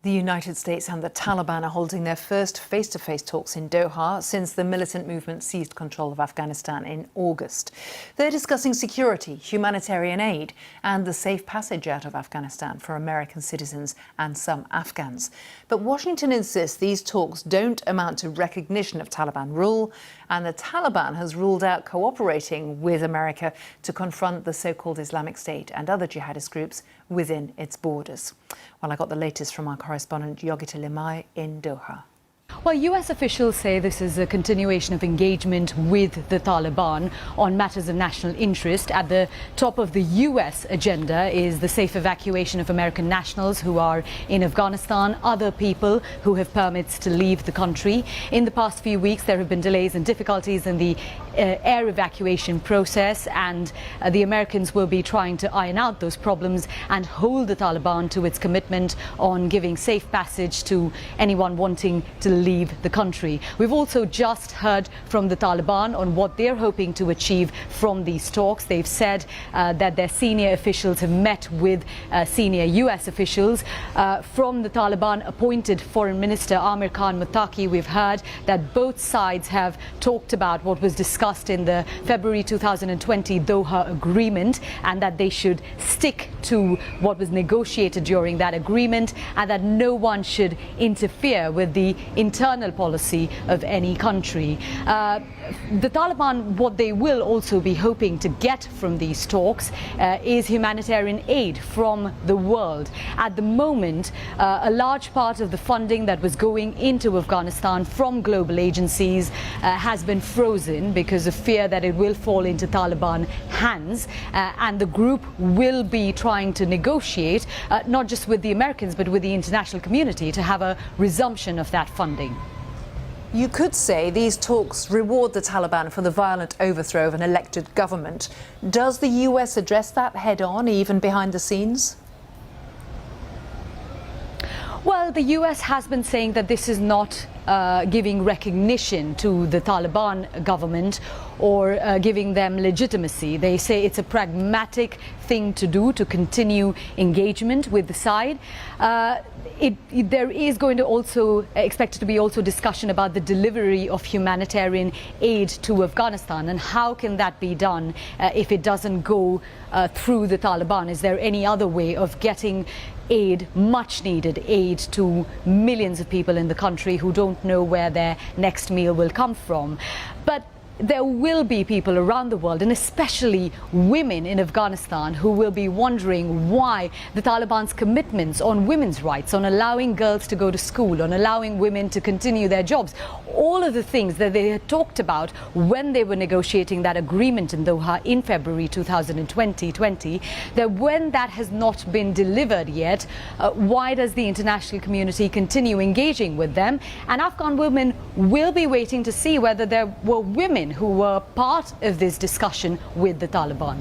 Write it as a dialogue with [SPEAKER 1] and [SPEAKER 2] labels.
[SPEAKER 1] The United States and the Taliban are holding their first face-to-face talks in Doha since the militant movement seized control of Afghanistan in August. They're discussing security, humanitarian aid and the safe passage out of Afghanistan for American citizens and some Afghans. But Washington insists these talks don't amount to recognition of Taliban rule, and the Taliban has ruled out cooperating with America to confront the so-called Islamic State and other jihadist groups within its borders. Well, I got the latest from our correspondent Yogita Limai in Doha.
[SPEAKER 2] Well, US officials say this is a continuation of engagement with the Taliban on matters of national interest. At the top of the US agenda is the safe evacuation of American nationals who are in Afghanistan, other people who have permits to leave the country. In the past few weeks, there have been delays and difficulties in the air evacuation process, and the Americans will be trying to iron out those problems and hold the Taliban to its commitment on giving safe passage to anyone wanting to leave the country. We've also just heard from the Taliban on what they're hoping to achieve from these talks. They've said that their senior officials have met with senior US officials. From the Taliban appointed Foreign Minister Amir Khan Muttaqi, we've heard that both sides have talked about what was discussed in the February 2020 Doha agreement, and that they should stick to what was negotiated during that agreement, and that no one should interfere with the internal policy of any country. The Taliban, what they will also be hoping to get from these talks is humanitarian aid from the world. At the moment, a large part of the funding that was going into Afghanistan from global agencies has been frozen because of fear that it will fall into Taliban hands, and the group will be trying to negotiate not just with the Americans but with the international community to have a resumption of that funding.
[SPEAKER 1] You could say these talks reward the Taliban for the violent overthrow of an elected government. Does the US address that head-on, even behind the scenes?
[SPEAKER 2] Well, the US has been saying that this is not giving recognition to the Taliban government or giving them legitimacy. They say it's a pragmatic thing to do to continue engagement with the side. There is going to also expected to be also discussion about the delivery of humanitarian aid to Afghanistan, and how can that be done if it doesn't go through the Taliban? Is there any other way of getting aid, much needed aid, to millions of people in the country who don't know where their next meal will come from? But there will be people around the world, and especially women in Afghanistan, who will be wondering why the Taliban's commitments on women's rights, on allowing girls to go to school, on allowing women to continue their jobs, all of the things that they had talked about when they were negotiating that agreement in Doha in February 2020, that when that has not been delivered yet, why does the international community continue engaging with them? And Afghan women will be waiting to see whether there were women who were part of this discussion with the Taliban.